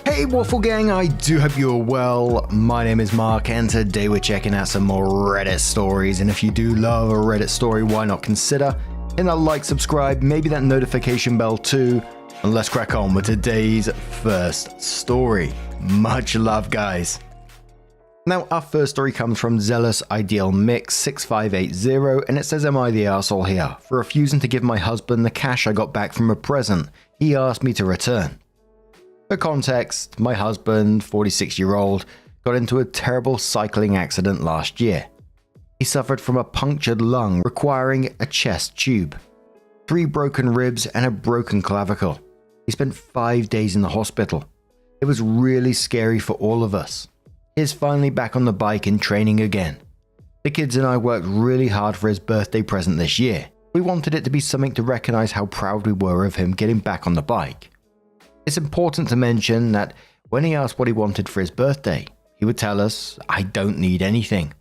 Hey Waffle Gang, I do hope you're well. My name is Mark and today we're checking out some more Reddit stories, and if you do love a Reddit story, why not consider hitting that like, subscribe, maybe that notification bell too, and let's crack on with today's first story. Much love, guys. Now, our first story comes from Zealous Ideal Mix 6580, and it says, "Am I the arsehole here for refusing to give my husband the cash I got back from a present he asked me to return?" For context, my husband, 46-year-old, got into a terrible cycling accident last year. He suffered from a punctured lung requiring a chest tube, 3 broken ribs and a broken clavicle. He spent 5 days in the hospital. It was really scary for all of us. He is finally back on the bike and training again. The kids and I worked really hard for his birthday present this year. We wanted it to be something to recognize how proud we were of him getting back on the bike. It's important to mention that when he asked what he wanted for his birthday, he would tell us, "I don't need anything."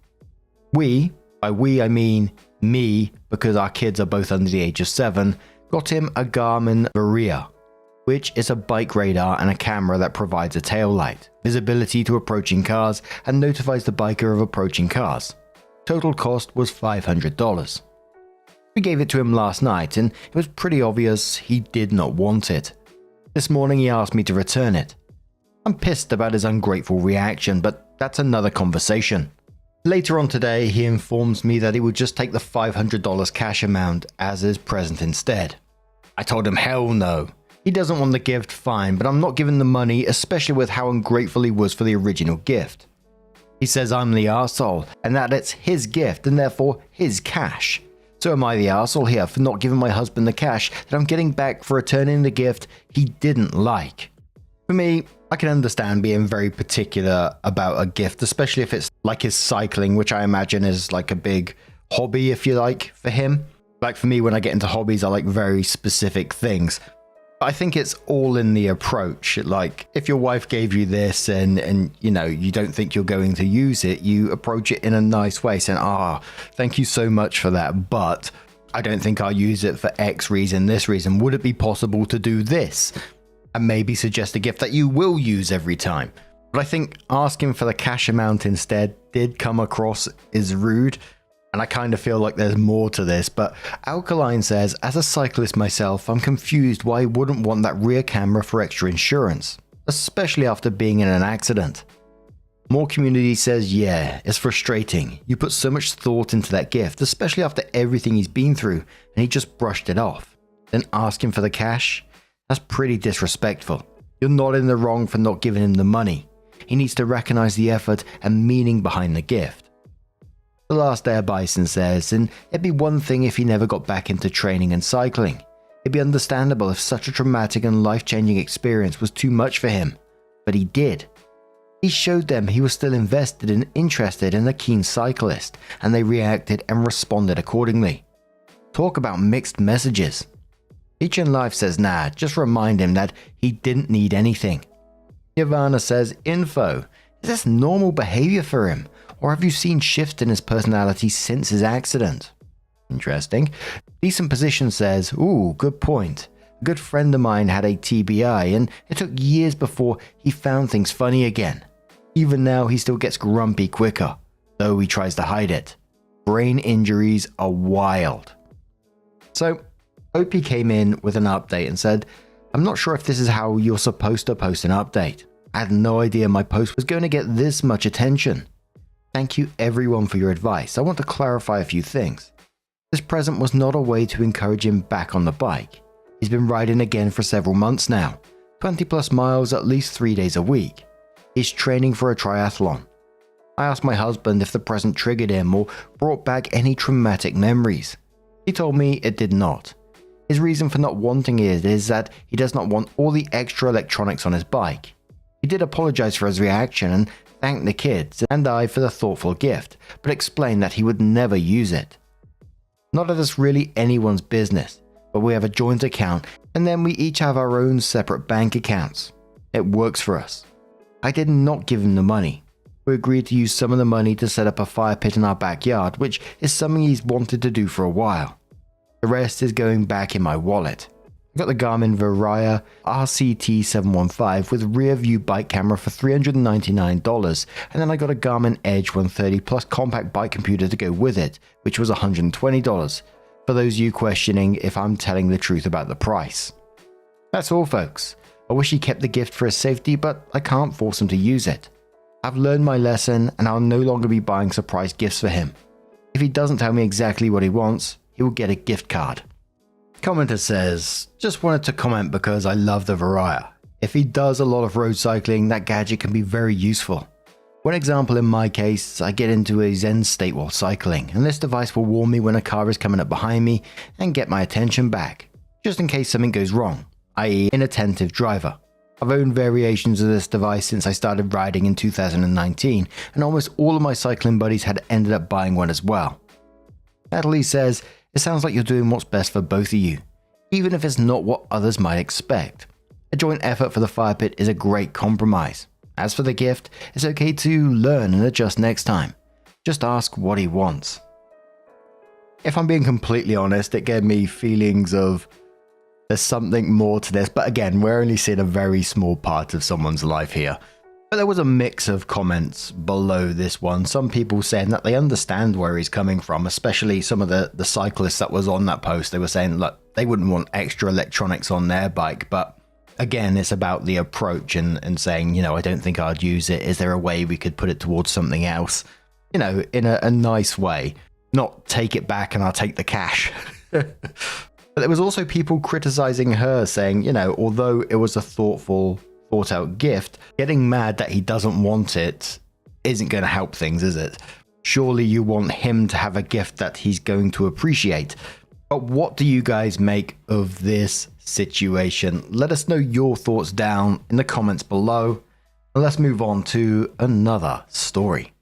By we I mean me, because our kids are both under the age of 7, got him a Garmin Varia, which is a bike radar and a camera that provides a tail light, visibility to approaching cars, and notifies the biker of approaching cars. Total cost was $500. We gave it to him last night, and it was pretty obvious he did not want it. This morning he asked me to return it. I'm pissed about his ungrateful reaction, but that's another conversation. Later on today, he informs me that he would just take the $500 cash amount as his present instead. I told him hell no. He doesn't want the gift, fine, but I'm not giving the money, especially with how ungrateful he was for the original gift. He says I'm the arsehole, and that it's his gift and therefore his cash. So am I the arsehole here for not giving my husband the cash that I'm getting back for returning the gift he didn't like? For me, I can understand being very particular about a gift, especially if it's like his cycling, which I imagine is like a big hobby, if you like, for him. Like for me, when I get into hobbies, I like very specific things. I think it's all in the approach. Like if your wife gave you this and you know, you don't think you're going to use it, you approach it in a nice way saying, thank you so much for that, but I don't think I'll use it for X reason, this reason. Would it be possible to do this? And maybe suggest a gift that you will use every time. But I think asking for the cash amount instead did come across as rude. And I kind of feel like there's more to this, but Alkaline says, "As a cyclist myself, I'm confused why I wouldn't want that rear camera for extra insurance, especially after being in an accident." More Community says, "Yeah, it's frustrating. You put so much thought into that gift, especially after everything he's been through, and he just brushed it off. Then ask him for the cash? That's pretty disrespectful. You're not in the wrong for not giving him the money. He needs to recognize the effort and meaning behind the gift." The Last Air Bison says, "And it'd be one thing if he never got back into training and cycling. It'd be understandable if such a traumatic and life-changing experience was too much for him. But he did. He showed them he was still invested and interested in a keen cyclist, and they reacted and responded accordingly. Talk about mixed messages." Each in Life says, "Nah, just remind him that he didn't need anything." Yavanna says, "Info. Is this normal behavior for him? Or have you seen shifts in his personality since his accident?" Interesting. Decent Position says, "Ooh, good point. A good friend of mine had a TBI and it took years before he found things funny again. Even now he still gets grumpy quicker, though he tries to hide it. Brain injuries are wild." So, Opie came in with an update and said, "I'm not sure if this is how you're supposed to post an update. I had no idea my post was going to get this much attention. Thank you everyone for your advice. I want to clarify a few things. This present was not a way to encourage him back on the bike. He's been riding again for several months now, 20 plus miles at least 3 days a week. He's training for a triathlon. I asked my husband if the present triggered him or brought back any traumatic memories. He told me it did not. His reason for not wanting it is that he does not want all the extra electronics on his bike. He did apologize for his reaction and thanked the kids and I for the thoughtful gift, but explained that he would never use it. Not that it's really anyone's business, but we have a joint account and then we each have our own separate bank accounts. It works for us. I did not give him the money. We agreed to use some of the money to set up a fire pit in our backyard, which is something he's wanted to do for a while. The rest is going back in my wallet. I got the Garmin Varia RCT715 with rear view bike camera for $399, and then I got a Garmin Edge 130 plus compact bike computer to go with it, which was $120, for those of you questioning if I'm telling the truth about the price. That's all, folks. I wish he kept the gift for his safety, but I can't force him to use it. I've learned my lesson, and I'll no longer be buying surprise gifts for him. If he doesn't tell me exactly what he wants, he will get a gift card. Commenter says, just wanted to comment because I love the Varia. If he does a lot of road cycling, that gadget can be very useful. One example in my case, I get into a zen state while cycling, and this device will warn me when a car is coming up behind me and get my attention back, just in case something goes wrong, i.e. inattentive driver. I've owned variations of this device since I started riding in 2019, and almost all of my cycling buddies had ended up buying one as well. Natalie says, it sounds like you're doing what's best for both of you, even if it's not what others might expect. A joint effort for the fire pit is a great compromise. As for the gift, it's okay to learn and adjust next time. Just ask what he wants. If I'm being completely honest, it gave me feelings of there's something more to this, but again, we're only seeing a very small part of someone's life here. But there was a mix of comments below this one. Some people saying that they understand where he's coming from, especially some of the cyclists that was on that post. They were saying, look, they wouldn't want extra electronics on their bike. But again, it's about the approach and saying, I don't think I'd use it. Is there a way we could put it towards something else? In a nice way. Not take it back and I'll take the cash. But there was also people criticizing her, saying, although it was a thought out gift, getting mad that he doesn't want it isn't going to help things, is it? Surely you want him to have a gift that he's going to appreciate. But what do you guys make of this situation? Let us know your thoughts down in the comments below. And let's move on to another story.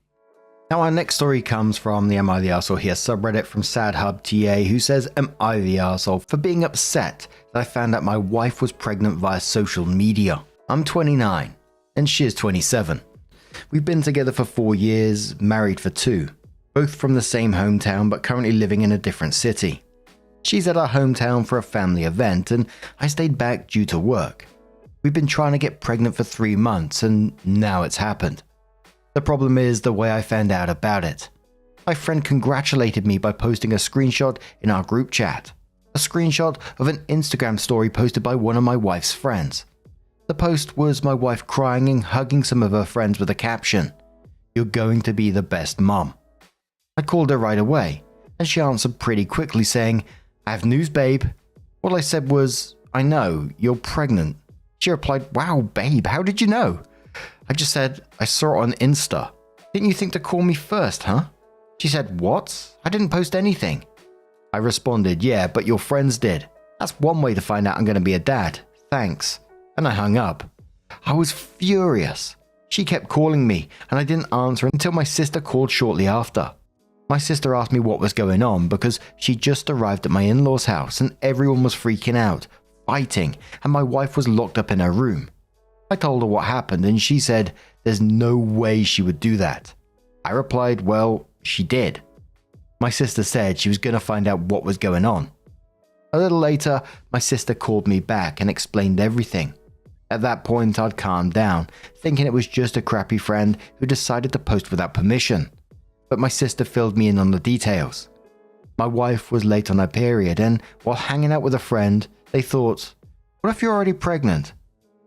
Now our next story comes from the Am I the Arsehole Here subreddit from SadHubTA, who says, am I the arsehole for being upset that I found out my wife was pregnant via social media? I'm 29 and she is 27. We've been together for 4 years, married for 2, both from the same hometown but currently living in a different city. She's at our hometown for a family event and I stayed back due to work. We've been trying to get pregnant for 3 months and now it's happened. The problem is the way I found out about it. My friend congratulated me by posting a screenshot in our group chat. A screenshot of an Instagram story posted by one of my wife's friends. The post was my wife crying and hugging some of her friends with a caption, "You're going to be the best mom." I called her right away, and she answered pretty quickly saying, "I have news, babe." All I said was, "I know, you're pregnant." She replied, "Wow, babe, how did you know?" I just said, "I saw it on Insta. Didn't you think to call me first, huh?" She said, "What? I didn't post anything." I responded, "Yeah, but your friends did. That's one way to find out I'm going to be a dad. Thanks." And I hung up. I was furious. She kept calling me, and I didn't answer until my sister called shortly after. My sister asked me what was going on because she just arrived at my in-laws' house and everyone was freaking out, fighting, and my wife was locked up in her room. I told her what happened and she said there's no way she would do that. I replied, well, she did. My sister said she was going to find out what was going on. A little later, my sister called me back and explained everything. At that point, I'd calmed down, thinking it was just a crappy friend who decided to post without permission. But my sister filled me in on the details. My wife was late on her period, and while hanging out with a friend, they thought, what if you're already pregnant?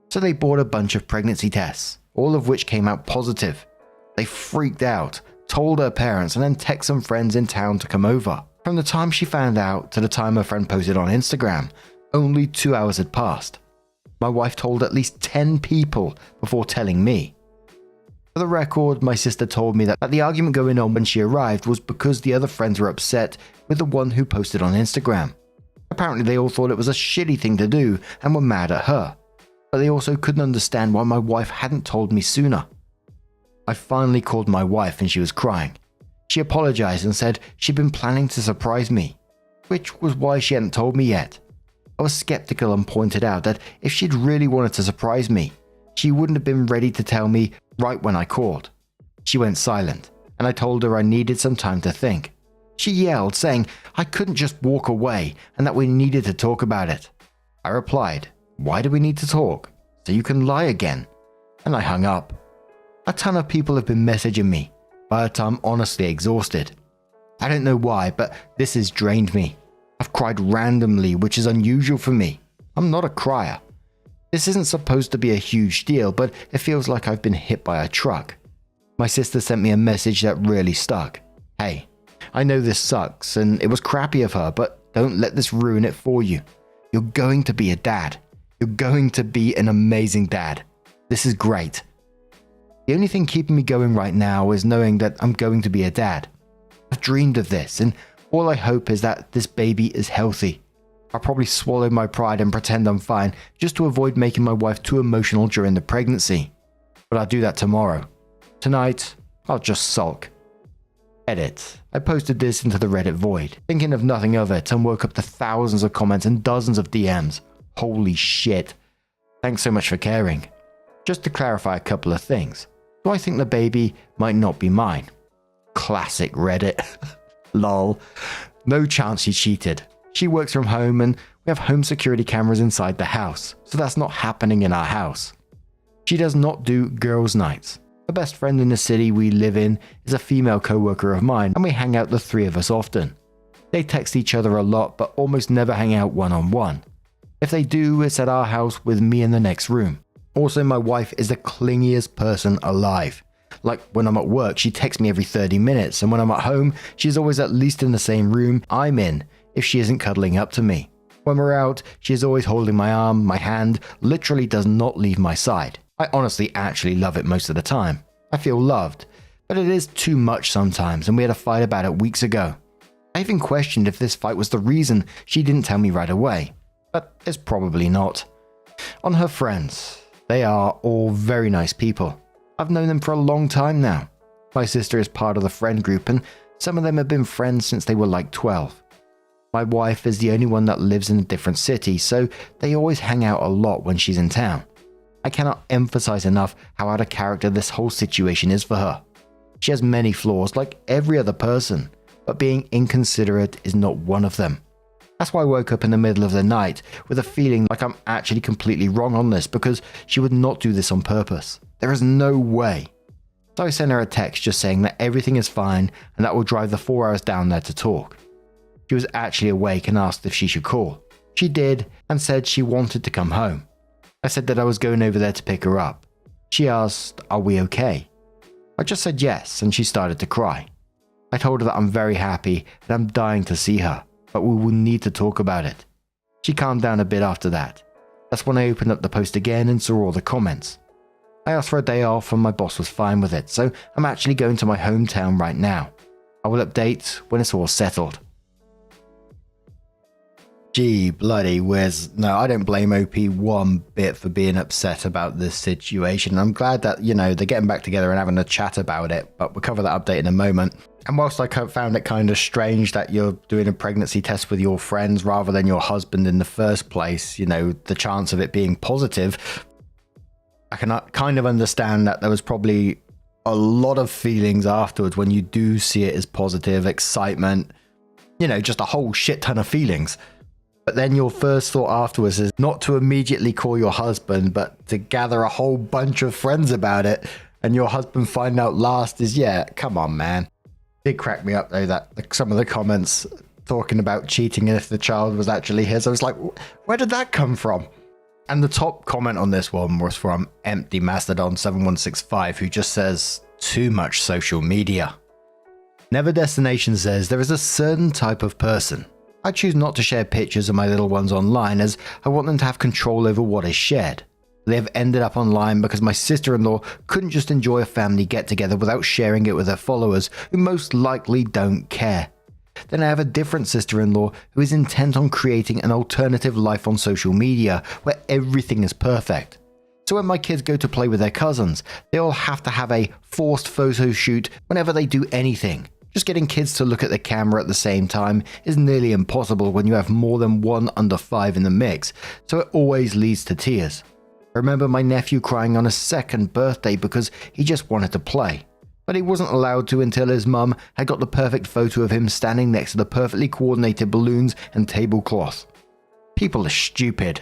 So they bought a bunch of pregnancy tests, all of which came out positive. They freaked out, told her parents, and then texted some friends in town to come over. From the time she found out to the time her friend posted on Instagram, only 2 hours had passed. My wife told at least 10 people before telling me. For the record, my sister told me that the argument going on when she arrived was because the other friends were upset with the one who posted on Instagram. Apparently they all thought it was a shitty thing to do and were mad at her, but they also couldn't understand why my wife hadn't told me sooner. I finally called my wife and she was crying. She apologized and said she'd been planning to surprise me, which was why she hadn't told me yet. I was skeptical and pointed out that if she'd really wanted to surprise me, she wouldn't have been ready to tell me right when I called. She went silent, and I told her I needed some time to think. She yelled, saying I couldn't just walk away and that we needed to talk about it. I replied, "Why do we need to talk? So you can lie again." And I hung up. A ton of people have been messaging me, but I'm honestly exhausted. I don't know why, but this has drained me. I've cried randomly, which is unusual for me. I'm not a crier. This isn't supposed to be a huge deal, but it feels like I've been hit by a truck. My sister sent me a message that really stuck. "Hey, I know this sucks and it was crappy of her, but don't let this ruin it for you. You're going to be a dad. You're going to be an amazing dad. This is great. The only thing keeping me going right now is knowing that I'm going to be a dad. I've dreamed of this, and all I hope is that this baby is healthy. I'll probably swallow my pride and pretend I'm fine just to avoid making my wife too emotional during the pregnancy. But I'll do that tomorrow. Tonight, I'll just sulk." Edit. I posted this into the Reddit void, thinking of nothing of it, and woke up to thousands of comments and dozens of DMs. Holy shit. Thanks so much for caring. Just to clarify a couple of things. Do I think the baby might not be mine? Classic Reddit. Lol. No chance she cheated. She works from home and we have home security cameras inside the house, so that's not happening in our house. She does not do girls' nights. The best friend in the city we live in is a female co-worker of mine, and we hang out the three of us often. They text each other a lot, but almost never hang out one-on-one. If they do, it's at our house with me in the next room. Also, my wife is the clingiest person alive. Like when I'm at work, she texts me every 30 minutes, and when I'm at home, she's always at least in the same room I'm in if she isn't cuddling up to me. When we're out, she is always holding my arm, my hand, literally does not leave my side. I honestly actually love it most of the time. I feel loved, but it is too much sometimes, and we had a fight about it weeks ago. I even questioned if this fight was the reason she didn't tell me right away, but it's probably not. On her friends, they are all very nice people. I've known them for a long time now. My sister is part of the friend group, and some of them have been friends since they were like 12. My wife is the only one that lives in a different city, so they always hang out a lot when she's in town. I cannot emphasize enough how out of character this whole situation is for her. She has many flaws like every other person, but being inconsiderate is not one of them. That's why I woke up in the middle of the night with a feeling like I'm actually completely wrong on this, because she would not do this on purpose. There is no way. So I sent her a text just saying that everything is fine and that we'll drive the 4 hours down there to talk. She was actually awake and asked if she should call. She did and said she wanted to come home. I said that I was going over there to pick her up. She asked, "Are we okay?" I just said yes, and she started to cry. I told her that I'm very happy and I'm dying to see her, but we will need to talk about it. She calmed down a bit after that. That's when I opened up the post again and saw all the comments. I asked for a day off and my boss was fine with it, so I'm actually going to my hometown right now. I will update when it's all settled. Gee, bloody whiz. No, I don't blame OP one bit for being upset about this situation. I'm glad that, they're getting back together and having a chat about it, but we'll cover that update in a moment. And whilst I found it kind of strange that you're doing a pregnancy test with your friends rather than your husband in the first place, the chance of it being positive, I can kind of understand that there was probably a lot of feelings afterwards when you do see it as positive, excitement, just a whole shit ton of feelings. But then your first thought afterwards is not to immediately call your husband, but to gather a whole bunch of friends about it, and your husband find out last is, yeah, come on, man. It did crack me up, though, that some of the comments talking about cheating and if the child was actually his, I was like, where did that come from? And the top comment on this one was from Empty Mastodon 7165, who just says, too much social media. Never Destination says, there is a certain type of person. I choose not to share pictures of my little ones online as I want them to have control over what is shared. They have ended up online because my sister-in-law couldn't just enjoy a family get-together without sharing it with her followers, who most likely don't care. Then I have a different sister-in-law who is intent on creating an alternative life on social media where everything is perfect. So when my kids go to play with their cousins, they all have to have a forced photo shoot whenever they do anything. Just getting kids to look at the camera at the same time is nearly impossible when you have more than one under 5 in the mix, so it always leads to tears. I remember my nephew crying on his 2nd birthday because he just wanted to play, but he wasn't allowed to until his mum had got the perfect photo of him standing next to the perfectly coordinated balloons and tablecloth. People are stupid.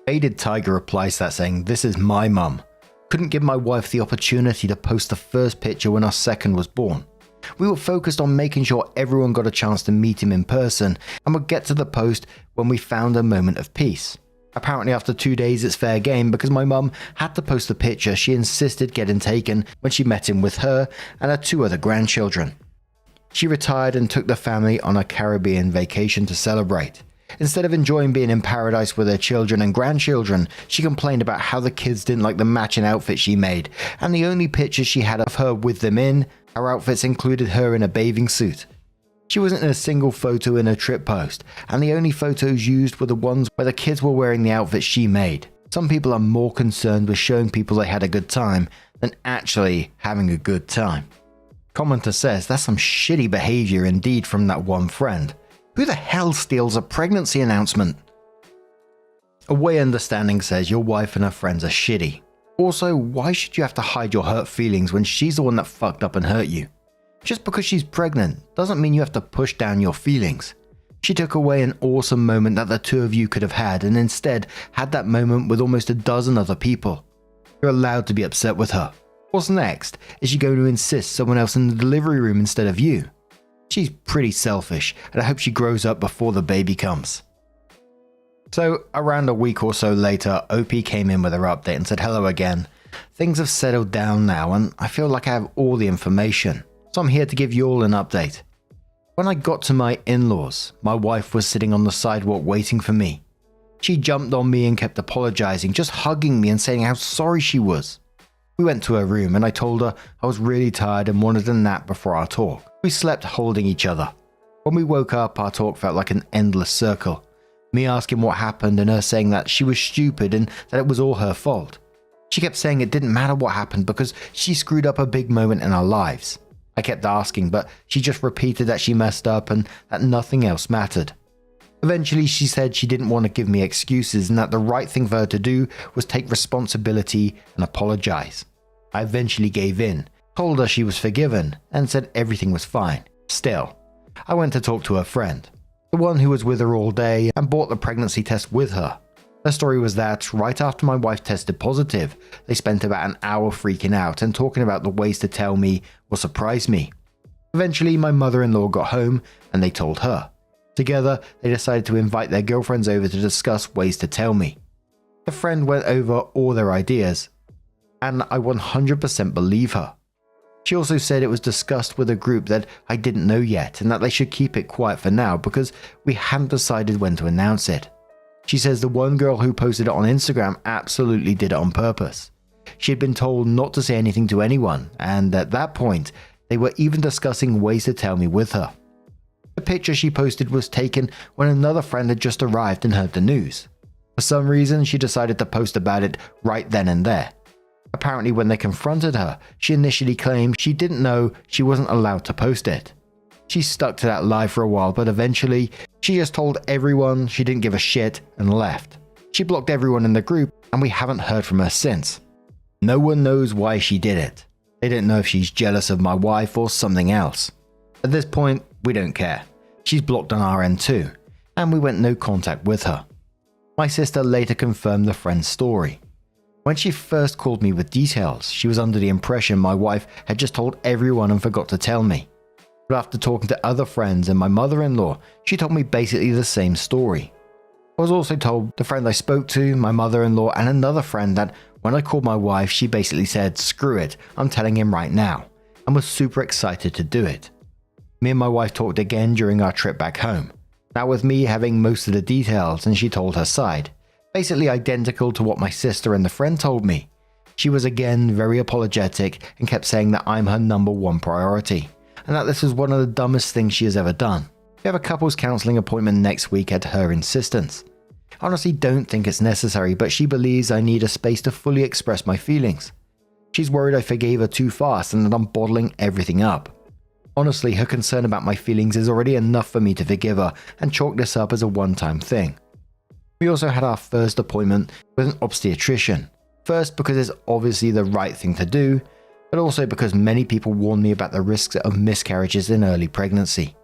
Faded Tiger replies to that saying, "This is my mum. Couldn't give my wife the opportunity to post the first picture when our second was born. We were focused on making sure everyone got a chance to meet him in person and would get to the post when we found a moment of peace. Apparently after 2 days it's fair game because my mum had to post the picture she insisted getting taken when she met him with her and her 2 other grandchildren. She retired and took the family on a Caribbean vacation to celebrate. Instead of enjoying being in paradise with her children and grandchildren, she complained about how the kids didn't like the matching outfit she made, and the only pictures she had of her with them in, her outfits included her in a bathing suit. She wasn't in a single photo in her trip post, and the only photos used were the ones where the kids were wearing the outfits she made. Some people are more concerned with showing people they had a good time than actually having a good time." Commenter says that's some shitty behavior indeed from that one friend. Who the hell steals a pregnancy announcement? Away Understanding says your wife and her friends are shitty. Also, why should you have to hide your hurt feelings when she's the one that fucked up and hurt you? Just because she's pregnant doesn't mean you have to push down your feelings. She took away an awesome moment that the 2 of you could have had and instead had that moment with almost a dozen other people. You're allowed to be upset with her. What's next? Is she going to insist someone else in the delivery room instead of you? She's pretty selfish, and I hope she grows up before the baby comes. So, around a week or so later, OP came in with her update and said hello again. Things have settled down now, and I feel like I have all the information, so I'm here to give you all an update. When I got to my in-laws, my wife was sitting on the sidewalk waiting for me. She jumped on me and kept apologizing, just hugging me and saying how sorry she was. We went to her room and I told her I was really tired and wanted a nap before our talk. We slept holding each other. When we woke up, our talk felt like an endless circle. Me asking what happened and her saying that she was stupid and that it was all her fault. She kept saying it didn't matter what happened because she screwed up a big moment in our lives. I kept asking, but she just repeated that she messed up and that nothing else mattered. Eventually, she said she didn't want to give me excuses and that the right thing for her to do was take responsibility and apologize. I eventually gave in, told her she was forgiven, and said everything was fine. Still, I went to talk to her friend, the one who was with her all day and bought the pregnancy test with her. Her story was that, right after my wife tested positive, they spent about an hour freaking out and talking about the ways to tell me or surprise me. Eventually, my mother-in-law got home and they told her. Together, they decided to invite their girlfriends over to discuss ways to tell me. The friend went over all their ideas, and I 100% believe her. She also said it was discussed with a group that I didn't know yet and that they should keep it quiet for now because we hadn't decided when to announce it. She says the one girl who posted it on Instagram absolutely did it on purpose. She had been told not to say anything to anyone, and at that point, they were even discussing ways to tell me with her. The picture she posted was taken when another friend had just arrived and heard the news. For some reason, she decided to post about it right then and there. Apparently, when they confronted her, she initially claimed she didn't know she wasn't allowed to post it. She stuck to that lie for a while, but eventually, she just told everyone she didn't give a shit and left. She blocked everyone in the group, and we haven't heard from her since. No one knows why she did it. They don't know if she's jealous of my wife or something else. At this point, we don't care. She's blocked on our end too, and we went no contact with her. My sister later confirmed the friend's story. When she first called me with details, she was under the impression my wife had just told everyone and forgot to tell me. But after talking to other friends and my mother-in-law, she told me basically the same story. I was also told the friend I spoke to, my mother-in-law, and another friend that when I called my wife, she basically said, "Screw it, I'm telling him right now," and was super excited to do it. Me and my wife talked again during our trip back home, now with me having most of the details, and she told her side, basically identical to what my sister and the friend told me. She was again very apologetic and kept saying that I'm her number one priority, and that this was one of the dumbest things she has ever done. We have a couples counseling appointment next week at her insistence. I honestly don't think it's necessary, but she believes I need a space to fully express my feelings. She's worried I forgave her too fast and that I'm bottling everything up. Honestly, her concern about my feelings is already enough for me to forgive her and chalk this up as a one-time thing. We also had our first appointment with an obstetrician. First because it's obviously the right thing to do, but also because many people warned me about the risks of miscarriages in early pregnancy.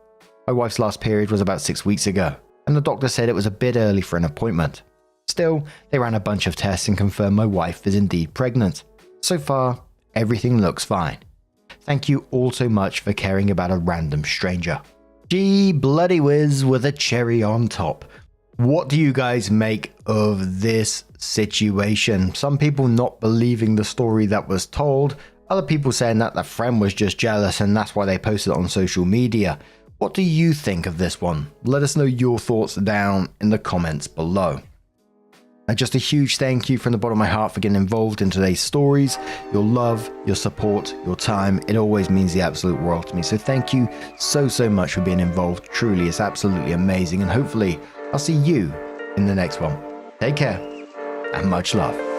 My wife's last period was about 6 weeks ago. and the doctor said it was a bit early for an appointment. Still, they ran a bunch of tests and confirmed my wife is indeed pregnant. So far, everything looks fine. Thank you all so much for caring about a random stranger. Gee bloody whiz with a cherry on top. What do you guys make of this situation? Some people not believing the story that was told, other people saying that the friend was just jealous and that's why they posted it on social media. What do you think of this one? Let us know your thoughts down in the comments below. And just a huge thank you from the bottom of my heart for getting involved in today's stories. Your love, your support, your time, it always means the absolute world to me. So thank you so much for being involved. Truly, it's absolutely amazing. And hopefully I'll see you in the next one. Take care and much love.